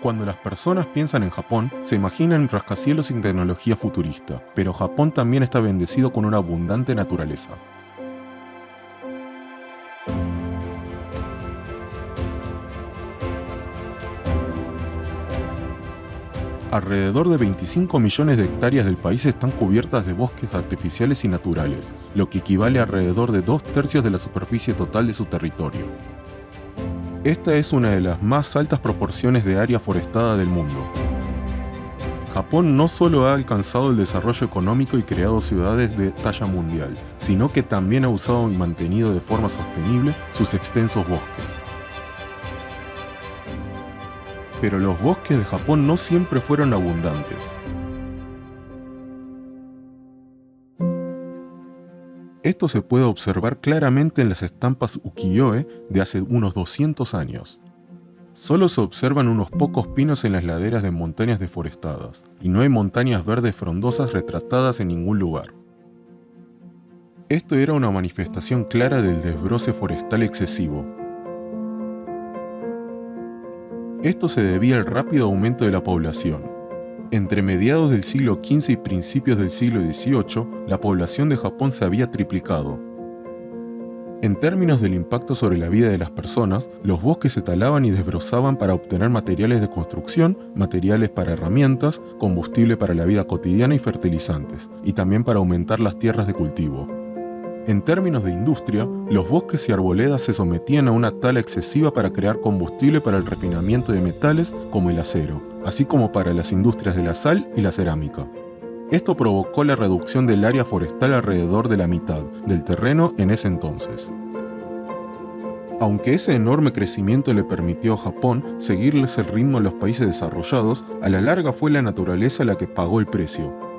Cuando las personas piensan en Japón, se imaginan rascacielos sin tecnología futurista, pero Japón también está bendecido con una abundante naturaleza. Alrededor de 25 millones de hectáreas del país están cubiertas de bosques artificiales y naturales, lo que equivale a alrededor de 2/3 de la superficie total de su territorio. Esta es una de las más altas proporciones de área forestada del mundo. Japón no solo ha alcanzado el desarrollo económico y creado ciudades de talla mundial, sino que también ha usado y mantenido de forma sostenible sus extensos bosques. Pero los bosques de Japón no siempre fueron abundantes. Esto se puede observar claramente en las estampas ukiyo-e de hace unos 200 años. Solo se observan unos pocos pinos en las laderas de montañas deforestadas, y no hay montañas verdes frondosas retratadas en ningún lugar. Esto era una manifestación clara del desbroce forestal excesivo. Esto se debía al rápido aumento de la población. Entre mediados del siglo XV y principios del siglo XVIII, la población de Japón se había triplicado. En términos del impacto sobre la vida de las personas, los bosques se talaban y desbrozaban para obtener materiales de construcción, materiales para herramientas, combustible para la vida cotidiana y fertilizantes, y también para aumentar las tierras de cultivo. En términos de industria, los bosques y arboledas se sometían a una tala excesiva para crear combustible para el refinamiento de metales como el acero, así como para las industrias de la sal y la cerámica. Esto provocó la reducción del área forestal alrededor de la mitad del terreno en ese entonces. Aunque ese enorme crecimiento le permitió a Japón seguirles el ritmo a los países desarrollados, a la larga fue la naturaleza la que pagó el precio.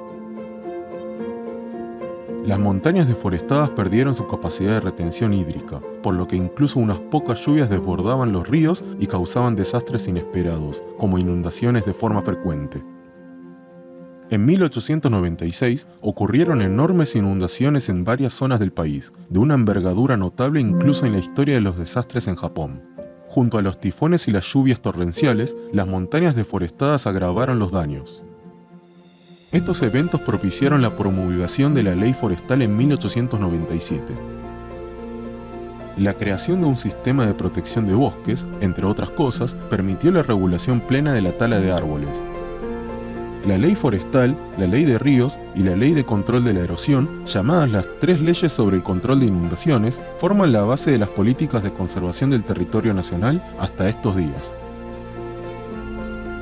Las montañas deforestadas perdieron su capacidad de retención hídrica, por lo que incluso unas pocas lluvias desbordaban los ríos y causaban desastres inesperados, como inundaciones de forma frecuente. En 1896 ocurrieron enormes inundaciones en varias zonas del país, de una envergadura notable incluso en la historia de los desastres en Japón. Junto a los tifones y las lluvias torrenciales, las montañas deforestadas agravaron los daños. Estos eventos propiciaron la promulgación de la Ley Forestal en 1897. La creación de un sistema de protección de bosques, entre otras cosas, permitió la regulación plena de la tala de árboles. La Ley Forestal, la Ley de Ríos y la Ley de Control de la Erosión, llamadas las 3 leyes sobre el control de inundaciones, forman la base de las políticas de conservación del territorio nacional hasta estos días.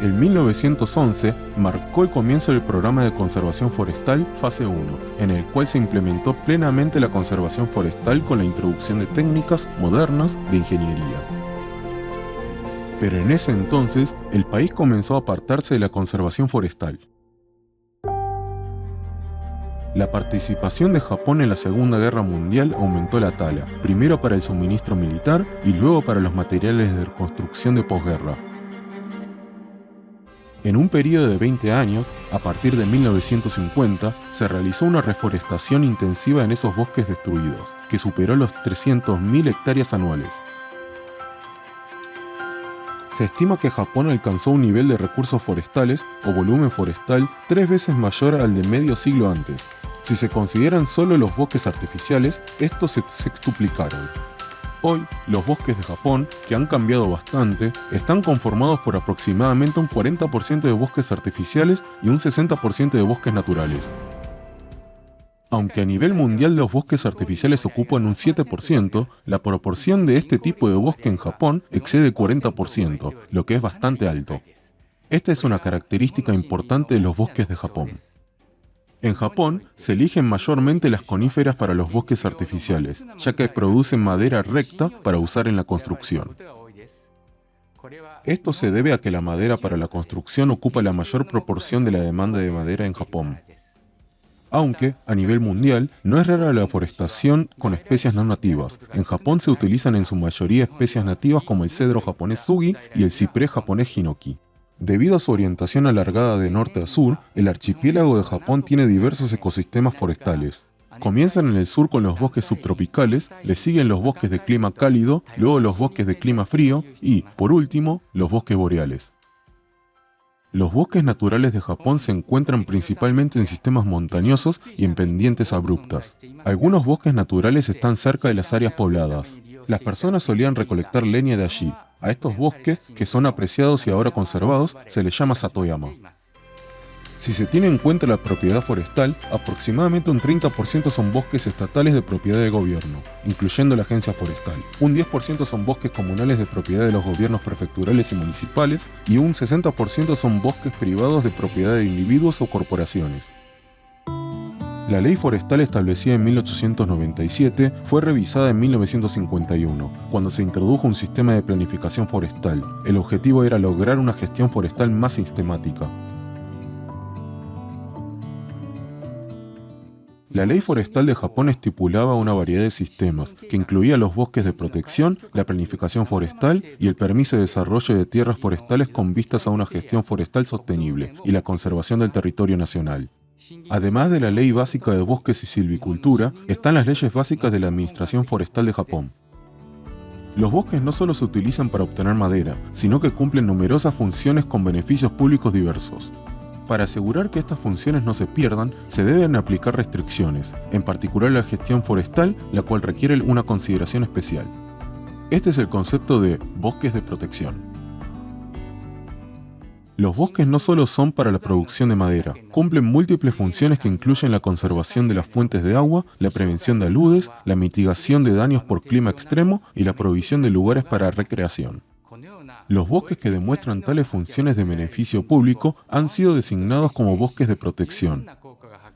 En 1911 marcó el comienzo del programa de conservación forestal Fase 1, en el cual se implementó plenamente la conservación forestal con la introducción de técnicas modernas de ingeniería. Pero en ese entonces, el país comenzó a apartarse de la conservación forestal. La participación de Japón en la Segunda Guerra Mundial aumentó la tala, primero para el suministro militar y luego para los materiales de reconstrucción de posguerra. En un periodo de 20 años, a partir de 1950, se realizó una reforestación intensiva en esos bosques destruidos, que superó los 300.000 hectáreas anuales. Se estima que Japón alcanzó un nivel de recursos forestales o volumen forestal 3 veces mayor al de medio siglo antes. Si se consideran solo los bosques artificiales, estos se sextuplicaron. Hoy, los bosques de Japón, que han cambiado bastante, están conformados por aproximadamente un 40% de bosques artificiales y un 60% de bosques naturales. Aunque a nivel mundial los bosques artificiales ocupan un 7%, la proporción de este tipo de bosque en Japón excede el 40%, lo que es bastante alto. Esta es una característica importante de los bosques de Japón. En Japón, se eligen mayormente las coníferas para los bosques artificiales, ya que producen madera recta para usar en la construcción. Esto se debe a que la madera para la construcción ocupa la mayor proporción de la demanda de madera en Japón. Aunque, a nivel mundial, no es rara la forestación con especies no nativas. En Japón se utilizan en su mayoría especies nativas como el cedro japonés Sugi y el ciprés japonés Hinoki. Debido a su orientación alargada de norte a sur, el archipiélago de Japón tiene diversos ecosistemas forestales. Comienzan en el sur con los bosques subtropicales, le siguen los bosques de clima cálido, luego los bosques de clima frío y, por último, los bosques boreales. Los bosques naturales de Japón se encuentran principalmente en sistemas montañosos y en pendientes abruptas. Algunos bosques naturales están cerca de las áreas pobladas. Las personas solían recolectar leña de allí. A estos bosques, que son apreciados y ahora conservados, se les llama Satoyama. Si se tiene en cuenta la propiedad forestal, aproximadamente un 30% son bosques estatales de propiedad del gobierno, incluyendo la agencia forestal. Un 10% son bosques comunales de propiedad de los gobiernos prefecturales y municipales, y un 60% son bosques privados de propiedad de individuos o corporaciones. La ley forestal establecida en 1897 fue revisada en 1951, cuando se introdujo un sistema de planificación forestal. El objetivo era lograr una gestión forestal más sistemática. La ley forestal de Japón estipulaba una variedad de sistemas, que incluía los bosques de protección, la planificación forestal y el permiso de desarrollo de tierras forestales con vistas a una gestión forestal sostenible y la conservación del territorio nacional. Además de la Ley Básica de Bosques y Silvicultura, están las leyes básicas de la Administración Forestal de Japón. Los bosques no solo se utilizan para obtener madera, sino que cumplen numerosas funciones con beneficios públicos diversos. Para asegurar que estas funciones no se pierdan, se deben aplicar restricciones, en particular la gestión forestal, la cual requiere una consideración especial. Este es el concepto de bosques de protección. Los bosques no solo son para la producción de madera, cumplen múltiples funciones que incluyen la conservación de las fuentes de agua, la prevención de aludes, la mitigación de daños por clima extremo y la provisión de lugares para recreación. Los bosques que demuestran tales funciones de beneficio público han sido designados como bosques de protección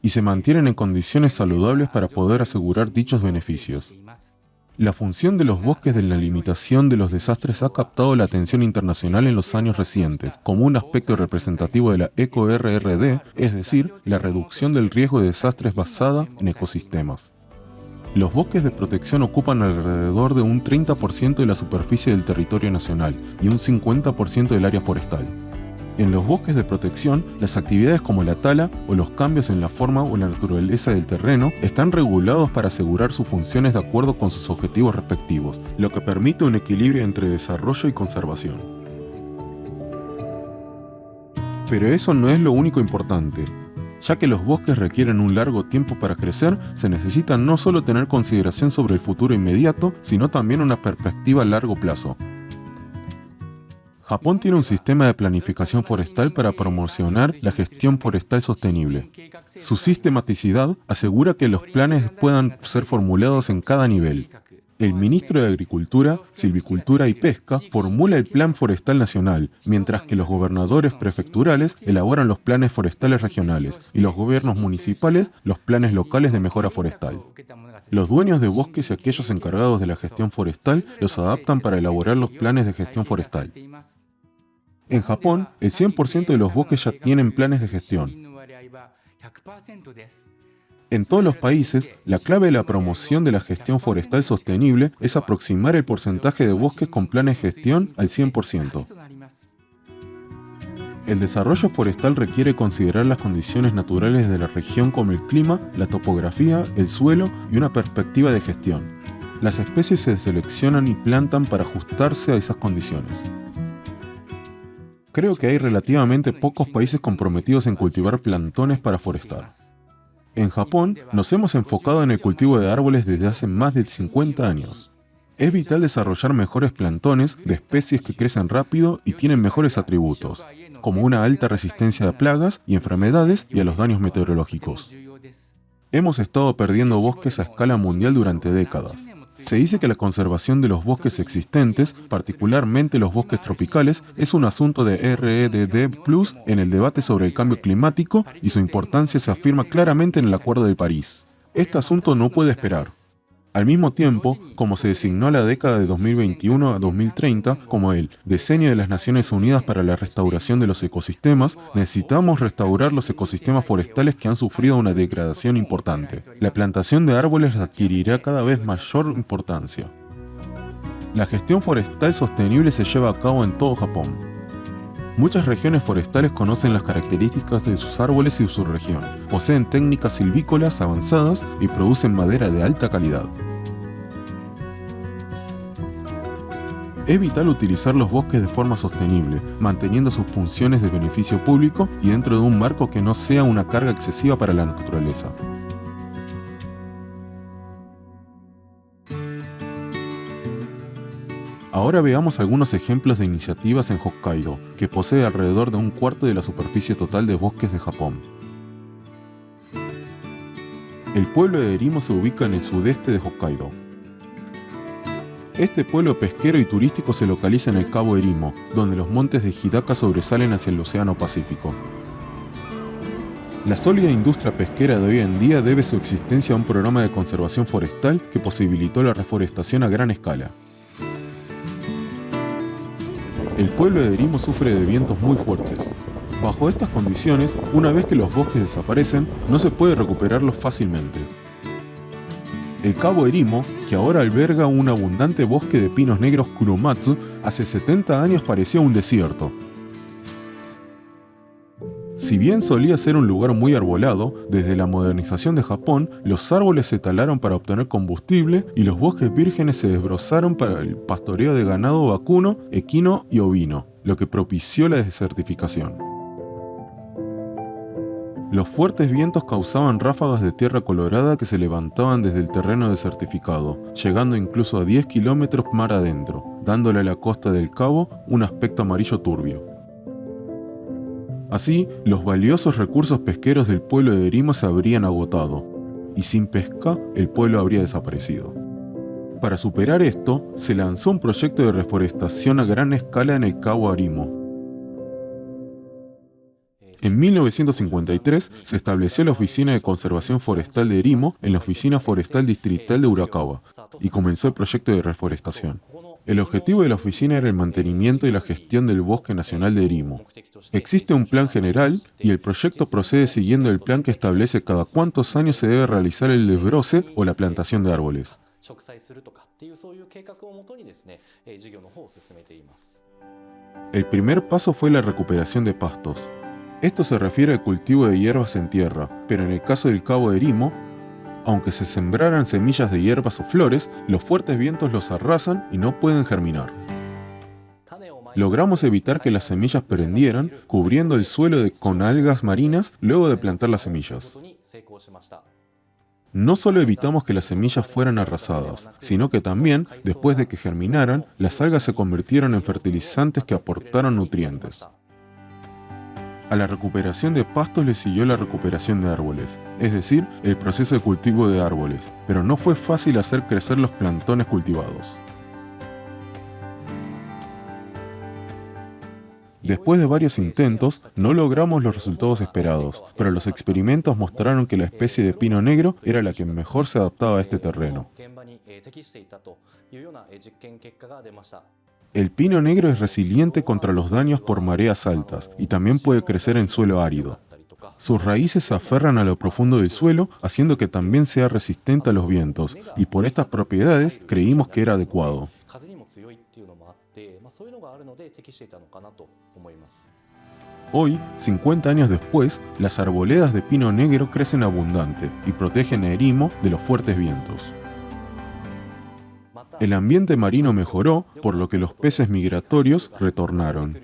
y se mantienen en condiciones saludables para poder asegurar dichos beneficios. La función de los bosques de la limitación de los desastres ha captado la atención internacional en los años recientes, como un aspecto representativo de la eco-RRD, es decir, la reducción del riesgo de desastres basada en ecosistemas. Los bosques de protección ocupan alrededor de un 30% de la superficie del territorio nacional y un 50% del área forestal. En los bosques de protección, las actividades como la tala o los cambios en la forma o la naturaleza del terreno están regulados para asegurar sus funciones de acuerdo con sus objetivos respectivos, lo que permite un equilibrio entre desarrollo y conservación. Pero eso no es lo único importante. Ya que los bosques requieren un largo tiempo para crecer, se necesita no solo tener consideración sobre el futuro inmediato, sino también una perspectiva a largo plazo. Japón tiene un sistema de planificación forestal para promocionar la gestión forestal sostenible. Su sistematicidad asegura que los planes puedan ser formulados en cada nivel. El ministro de Agricultura, Silvicultura y Pesca formula el Plan Forestal Nacional, mientras que los gobernadores prefecturales elaboran los planes forestales regionales y los gobiernos municipales los planes locales de mejora forestal. Los dueños de bosques y aquellos encargados de la gestión forestal los adaptan para elaborar los planes de gestión forestal. En Japón, el 100% de los bosques ya tienen planes de gestión. En todos los países, la clave de la promoción de la gestión forestal sostenible es aproximar el porcentaje de bosques con planes de gestión al 100%. El desarrollo forestal requiere considerar las condiciones naturales de la región como el clima, la topografía, el suelo y una perspectiva de gestión. Las especies se seleccionan y plantan para ajustarse a esas condiciones. Creo que hay relativamente pocos países comprometidos en cultivar plantones para forestar. En Japón, nos hemos enfocado en el cultivo de árboles desde hace más de 50 años. Es vital desarrollar mejores plantones de especies que crecen rápido y tienen mejores atributos, como una alta resistencia a plagas y enfermedades y a los daños meteorológicos. Hemos estado perdiendo bosques a escala mundial durante décadas. Se dice que la conservación de los bosques existentes, particularmente los bosques tropicales, es un asunto de REDD+ en el debate sobre el cambio climático y su importancia se afirma claramente en el Acuerdo de París. Este asunto no puede esperar. Al mismo tiempo, como se designó la década de 2021 a 2030 como el Decenio de las Naciones Unidas para la Restauración de los Ecosistemas, necesitamos restaurar los ecosistemas forestales que han sufrido una degradación importante. La plantación de árboles adquirirá cada vez mayor importancia. La gestión forestal sostenible se lleva a cabo en todo Japón. Muchas regiones forestales conocen las características de sus árboles y su región, poseen técnicas silvícolas avanzadas y producen madera de alta calidad. Es vital utilizar los bosques de forma sostenible, manteniendo sus funciones de beneficio público y dentro de un marco que no sea una carga excesiva para la naturaleza. Ahora veamos algunos ejemplos de iniciativas en Hokkaido, que posee alrededor de un cuarto de la superficie total de bosques de Japón. El pueblo de Erimo se ubica en el sudeste de Hokkaido. Este pueblo pesquero y turístico se localiza en el Cabo Erimo, donde los montes de Hidaka sobresalen hacia el Océano Pacífico. La sólida industria pesquera de hoy en día debe su existencia a un programa de conservación forestal que posibilitó la reforestación a gran escala. El pueblo de Erimo sufre de vientos muy fuertes. Bajo estas condiciones, una vez que los bosques desaparecen, no se puede recuperarlos fácilmente. El Cabo Erimo, que ahora alberga un abundante bosque de pinos negros Kuromatsu, hace 70 años parecía un desierto. Si bien solía ser un lugar muy arbolado, desde la modernización de Japón, los árboles se talaron para obtener combustible y los bosques vírgenes se desbrozaron para el pastoreo de ganado vacuno, equino y ovino, lo que propició la desertificación. Los fuertes vientos causaban ráfagas de tierra colorada que se levantaban desde el terreno desertificado, llegando incluso a 10 kilómetros mar adentro, dándole a la costa del cabo un aspecto amarillo turbio. Así, los valiosos recursos pesqueros del pueblo de Erimo se habrían agotado, y sin pesca el pueblo habría desaparecido. Para superar esto, se lanzó un proyecto de reforestación a gran escala en el Cabo Erimo. En 1953 se estableció la Oficina de Conservación Forestal de Erimo en la Oficina Forestal Distrital de Urakawa, y comenzó el proyecto de reforestación. El objetivo de la oficina era el mantenimiento y la gestión del Bosque Nacional de Erimo. Existe un plan general y el proyecto procede siguiendo el plan que establece cada cuántos años se debe realizar el desbroce o la plantación de árboles. El primer paso fue la recuperación de pastos. Esto se refiere al cultivo de hierbas en tierra, pero en el caso del Cabo de Erimo, aunque se sembraran semillas de hierbas o flores, los fuertes vientos los arrasan y no pueden germinar. Logramos evitar que las semillas prendieran, cubriendo el suelo con algas marinas luego de plantar las semillas. No solo evitamos que las semillas fueran arrasadas, sino que también, después de que germinaran, las algas se convirtieron en fertilizantes que aportaron nutrientes. A la recuperación de pastos le siguió la recuperación de árboles, es decir, el proceso de cultivo de árboles, pero no fue fácil hacer crecer los plantones cultivados. Después de varios intentos, no logramos los resultados esperados, pero los experimentos mostraron que la especie de pino negro era la que mejor se adaptaba a este terreno. El pino negro es resiliente contra los daños por mareas altas y también puede crecer en suelo árido. Sus raíces se aferran a lo profundo del suelo, haciendo que también sea resistente a los vientos, y por estas propiedades creímos que era adecuado. Hoy, 50 años después, las arboledas de pino negro crecen abundante y protegen a Erimo de los fuertes vientos. El ambiente marino mejoró, por lo que los peces migratorios retornaron.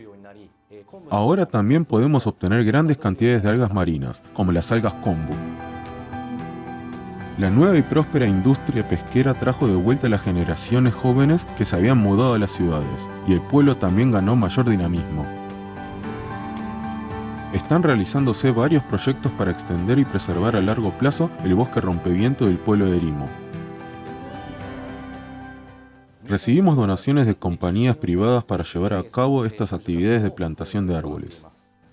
Ahora también podemos obtener grandes cantidades de algas marinas, como las algas kombu. La nueva y próspera industria pesquera trajo de vuelta a las generaciones jóvenes que se habían mudado a las ciudades, y el pueblo también ganó mayor dinamismo. Están realizándose varios proyectos para extender y preservar a largo plazo el bosque rompeviento del pueblo de Erimo. Recibimos donaciones de compañías privadas para llevar a cabo estas actividades de plantación de árboles.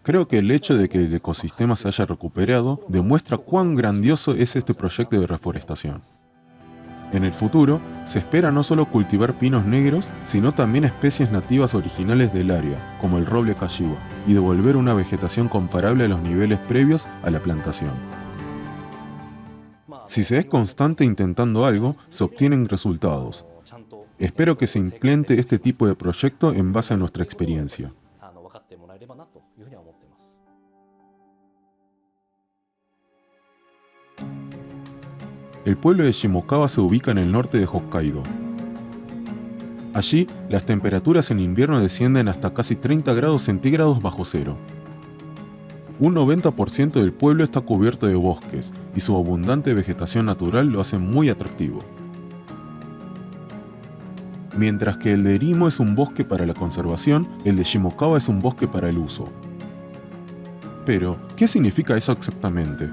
Creo que el hecho de que el ecosistema se haya recuperado demuestra cuán grandioso es este proyecto de reforestación. En el futuro, se espera no solo cultivar pinos negros, sino también especies nativas originales del área, como el roble Kashiwa, y devolver una vegetación comparable a los niveles previos a la plantación. Si se es constante intentando algo, se obtienen resultados. Espero que se implemente este tipo de proyecto en base a nuestra experiencia. El pueblo de Shimokawa se ubica en el norte de Hokkaido. Allí, las temperaturas en invierno descienden hasta casi 30 grados centígrados bajo cero. Un 90% del pueblo está cubierto de bosques, y su abundante vegetación natural lo hace muy atractivo. Mientras que el de Erimo es un bosque para la conservación, el de Shimokawa es un bosque para el uso. Pero, ¿qué significa eso exactamente?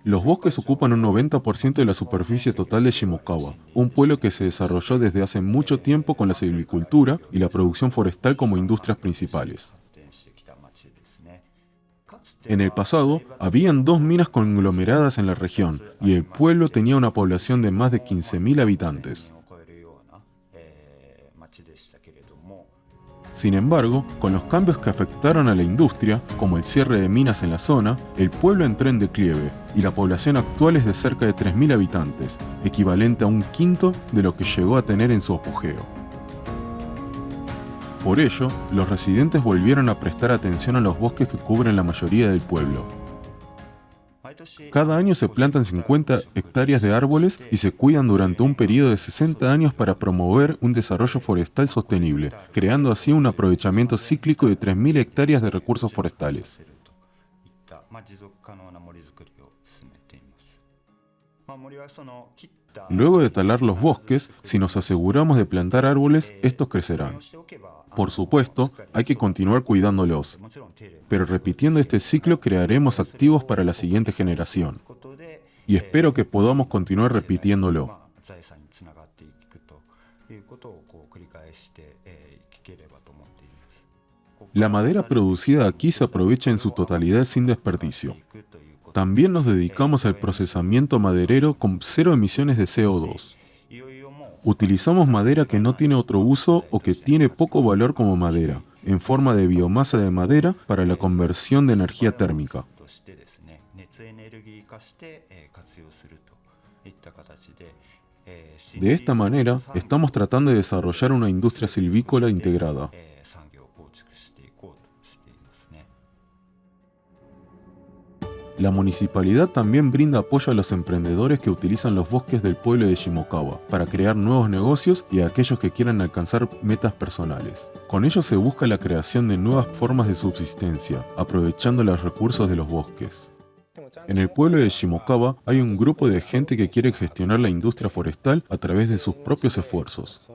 Los bosques ocupan un 90% de la superficie total de Shimokawa, un pueblo que se desarrolló desde hace mucho tiempo con la silvicultura y la producción forestal como industrias principales. En el pasado, habían 2 minas conglomeradas en la región, y el pueblo tenía una población de más de 15.000 habitantes. Sin embargo, con los cambios que afectaron a la industria, como el cierre de minas en la zona, el pueblo entró en declive, y la población actual es de cerca de 3.000 habitantes, equivalente a un quinto de lo que llegó a tener en su apogeo. Por ello, los residentes volvieron a prestar atención a los bosques que cubren la mayoría del pueblo. Cada año se plantan 50 hectáreas de árboles y se cuidan durante un periodo de 60 años para promover un desarrollo forestal sostenible, creando así un aprovechamiento cíclico de 3.000 hectáreas de recursos forestales. Luego de talar los bosques, si nos aseguramos de plantar árboles, estos crecerán. Por supuesto, hay que continuar cuidándolos, pero repitiendo este ciclo crearemos activos para la siguiente generación. Y espero que podamos continuar repitiéndolo. La madera producida aquí se aprovecha en su totalidad sin desperdicio. También nos dedicamos al procesamiento maderero con 0 emisiones de CO2. Utilizamos madera que no tiene otro uso o que tiene poco valor como madera, en forma de biomasa de madera para la conversión de energía térmica. De esta manera, estamos tratando de desarrollar una industria silvícola integrada. La municipalidad también brinda apoyo a los emprendedores que utilizan los bosques del pueblo de Shimokawa para crear nuevos negocios y a aquellos que quieran alcanzar metas personales. Con ello se busca la creación de nuevas formas de subsistencia, aprovechando los recursos de los bosques. En el pueblo de Shimokawa hay un grupo de gente que quiere gestionar la industria forestal a través de sus propios esfuerzos.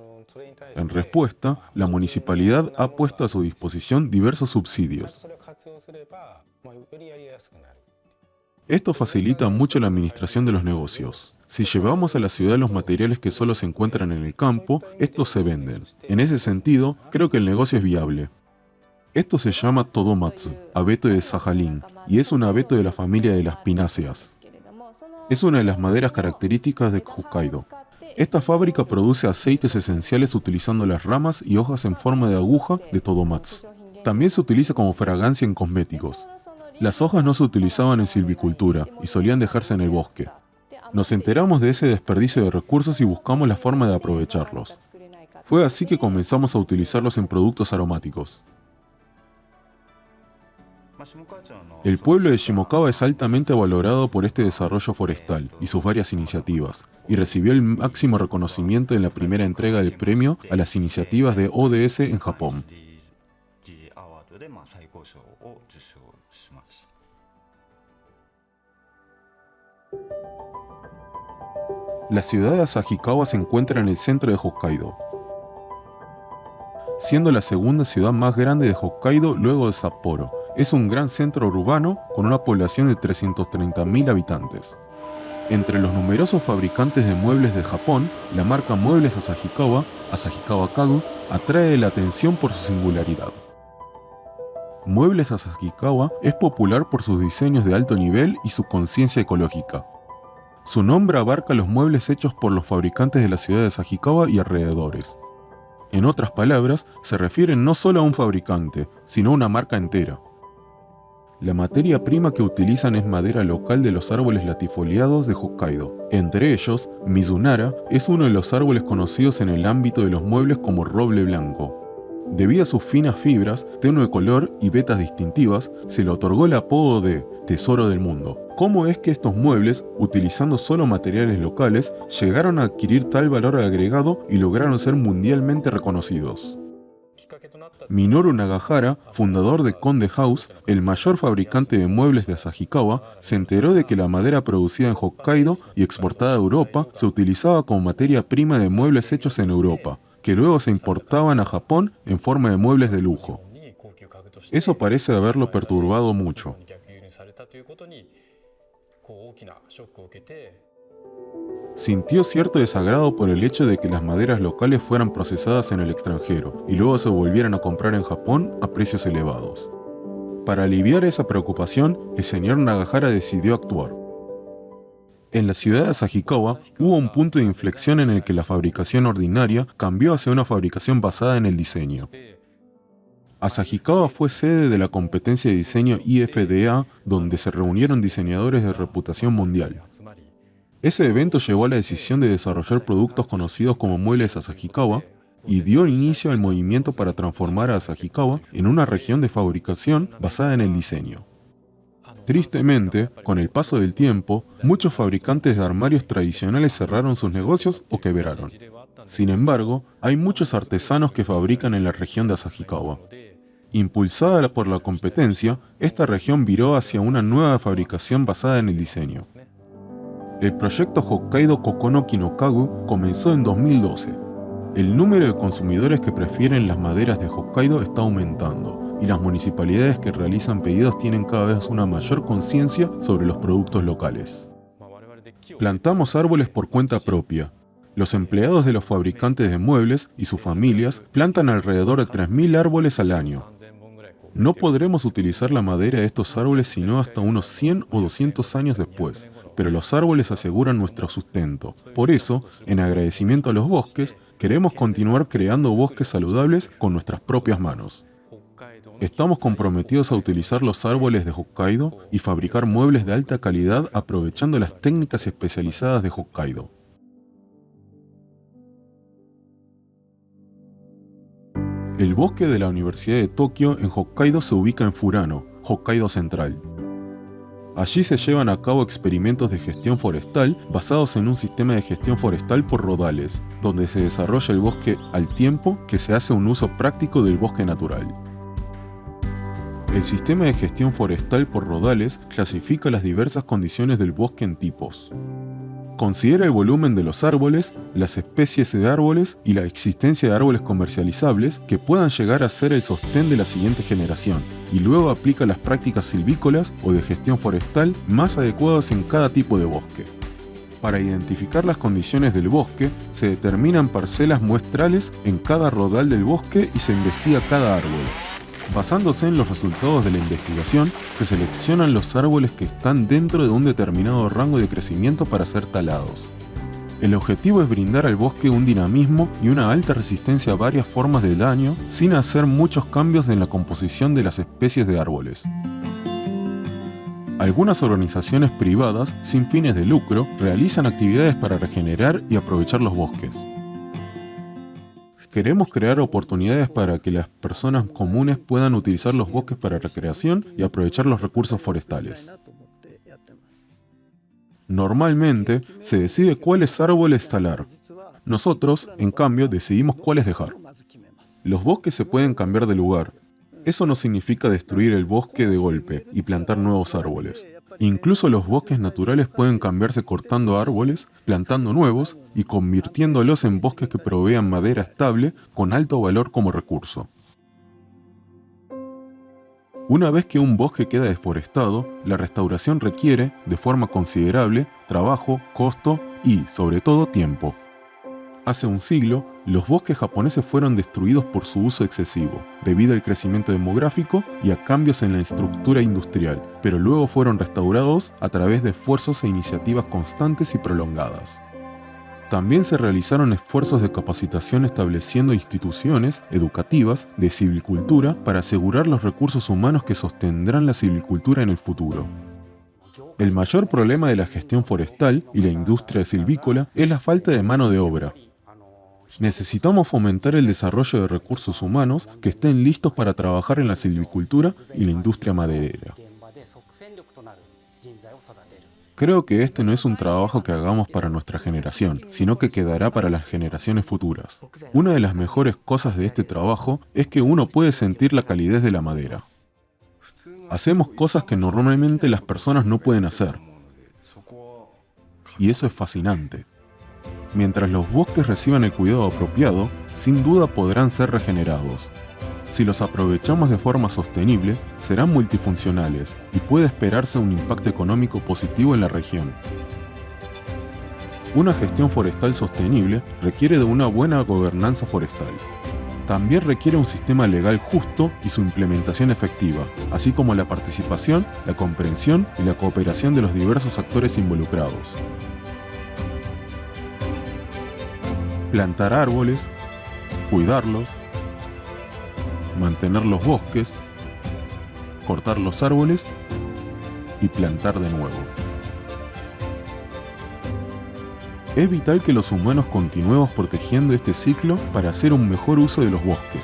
En respuesta, la municipalidad ha puesto a su disposición diversos subsidios. Esto facilita mucho la administración de los negocios. Si llevamos a la ciudad los materiales que solo se encuentran en el campo, estos se venden. En ese sentido, creo que el negocio es viable. Esto se llama Todomatsu, abeto de Sajalín, y es un abeto de la familia de las pináceas. Es una de las maderas características de Hokkaido. Esta fábrica produce aceites esenciales utilizando las ramas y hojas en forma de aguja de Todomatsu. También se utiliza como fragancia en cosméticos. Las hojas no se utilizaban en silvicultura y solían dejarse en el bosque. Nos enteramos de ese desperdicio de recursos y buscamos la forma de aprovecharlos. Fue así que comenzamos a utilizarlos en productos aromáticos. El pueblo de Shimokawa es altamente valorado por este desarrollo forestal y sus varias iniciativas, y recibió el máximo reconocimiento en la primera entrega del premio a las iniciativas de ODS en Japón. La ciudad de Asahikawa se encuentra en el centro de Hokkaido, siendo la segunda ciudad más grande de Hokkaido luego de Sapporo. Es un gran centro urbano con una población de 330.000 habitantes. Entre los numerosos fabricantes de muebles de Japón, la marca Muebles Asahikawa, Asahikawa Kagu, atrae la atención por su singularidad. Muebles Asahikawa es popular por sus diseños de alto nivel y su conciencia ecológica. Su nombre abarca los muebles hechos por los fabricantes de la ciudad de Asahikawa y alrededores. En otras palabras, se refieren no solo a un fabricante, sino a una marca entera. La materia prima que utilizan es madera local de los árboles latifoliados de Hokkaido. Entre ellos, Mizunara es uno de los árboles conocidos en el ámbito de los muebles como roble blanco. Debido a sus finas fibras, tenue color y vetas distintivas, se le otorgó el apodo de tesoro del mundo. ¿Cómo es que estos muebles, utilizando solo materiales locales, llegaron a adquirir tal valor agregado y lograron ser mundialmente reconocidos? Minoru Nagahara, fundador de Konde House, el mayor fabricante de muebles de Asahikawa, se enteró de que la madera producida en Hokkaido y exportada a Europa se utilizaba como materia prima de muebles hechos en Europa, que luego se importaban a Japón en forma de muebles de lujo. Eso parece haberlo perturbado mucho. Sintió cierto desagrado por el hecho de que las maderas locales fueran procesadas en el extranjero y luego se volvieran a comprar en Japón a precios elevados. Para aliviar esa preocupación, el señor Nagahara decidió actuar. En la ciudad de Asahikawa hubo un punto de inflexión en el que la fabricación ordinaria cambió hacia una fabricación basada en el diseño. Asahikawa fue sede de la competencia de diseño IFDA, donde se reunieron diseñadores de reputación mundial. Ese evento llevó a la decisión de desarrollar productos conocidos como muebles Asahikawa y dio inicio al movimiento para transformar a Asahikawa en una región de fabricación basada en el diseño. Tristemente, con el paso del tiempo, muchos fabricantes de armarios tradicionales cerraron sus negocios o quebraron. Sin embargo, hay muchos artesanos que fabrican en la región de Asahikawa. Impulsada por la competencia, esta región viró hacia una nueva fabricación basada en el diseño. El proyecto Hokkaido Kokono Kinokagu comenzó en 2012. El número de consumidores que prefieren las maderas de Hokkaido está aumentando, y las municipalidades que realizan pedidos tienen cada vez una mayor conciencia sobre los productos locales. Plantamos árboles por cuenta propia. Los empleados de los fabricantes de muebles y sus familias plantan alrededor de 3.000 árboles al año. No podremos utilizar la madera de estos árboles sino hasta unos 100 o 200 años después, pero los árboles aseguran nuestro sustento. Por eso, en agradecimiento a los bosques, queremos continuar creando bosques saludables con nuestras propias manos. Estamos comprometidos a utilizar los árboles de Hokkaido y fabricar muebles de alta calidad aprovechando las técnicas especializadas de Hokkaido. El bosque de la Universidad de Tokio en Hokkaido se ubica en Furano, Hokkaido Central. Allí se llevan a cabo experimentos de gestión forestal basados en un sistema de gestión forestal por rodales, donde se desarrolla el bosque al tiempo que se hace un uso práctico del bosque natural. El sistema de gestión forestal por rodales clasifica las diversas condiciones del bosque en tipos. Considera el volumen de los árboles, las especies de árboles y la existencia de árboles comercializables que puedan llegar a ser el sostén de la siguiente generación, y luego aplica las prácticas silvícolas o de gestión forestal más adecuadas en cada tipo de bosque. Para identificar las condiciones del bosque, se determinan parcelas muestrales en cada rodal del bosque y se investiga cada árbol. Basándose en los resultados de la investigación, se seleccionan los árboles que están dentro de un determinado rango de crecimiento para ser talados. El objetivo es brindar al bosque un dinamismo y una alta resistencia a varias formas de daño sin hacer muchos cambios en la composición de las especies de árboles. Algunas organizaciones privadas sin fines de lucro realizan actividades para regenerar y aprovechar los bosques. Queremos crear oportunidades para que las personas comunes puedan utilizar los bosques para recreación y aprovechar los recursos forestales. Normalmente, se decide cuáles árboles talar. Nosotros, en cambio, decidimos cuáles dejar. Los bosques se pueden cambiar de lugar. Eso no significa destruir el bosque de golpe y plantar nuevos árboles. Incluso los bosques naturales pueden cambiarse cortando árboles, plantando nuevos y convirtiéndolos en bosques que provean madera estable con alto valor como recurso. Una vez que un bosque queda deforestado, la restauración requiere, de forma considerable, trabajo, costo y, sobre todo, tiempo. Hace un siglo, los bosques japoneses fueron destruidos por su uso excesivo, debido al crecimiento demográfico y a cambios en la estructura industrial, pero luego fueron restaurados a través de esfuerzos e iniciativas constantes y prolongadas. También se realizaron esfuerzos de capacitación estableciendo instituciones educativas de silvicultura para asegurar los recursos humanos que sostendrán la silvicultura en el futuro. El mayor problema de la gestión forestal y la industria silvícola es la falta de mano de obra. Necesitamos fomentar el desarrollo de recursos humanos que estén listos para trabajar en la silvicultura y la industria maderera. Creo que este no es un trabajo que hagamos para nuestra generación, sino que quedará para las generaciones futuras. Una de las mejores cosas de este trabajo es que uno puede sentir la calidez de la madera. Hacemos cosas que normalmente las personas no pueden hacer, y eso es fascinante. Mientras los bosques reciban el cuidado apropiado, sin duda podrán ser regenerados. Si los aprovechamos de forma sostenible, serán multifuncionales y puede esperarse un impacto económico positivo en la región. Una gestión forestal sostenible requiere de una buena gobernanza forestal. También requiere un sistema legal justo y su implementación efectiva, así como la participación, la comprensión y la cooperación de los diversos actores involucrados. Plantar árboles, cuidarlos, mantener los bosques, cortar los árboles y plantar de nuevo. Es vital que los humanos continuemos protegiendo este ciclo para hacer un mejor uso de los bosques.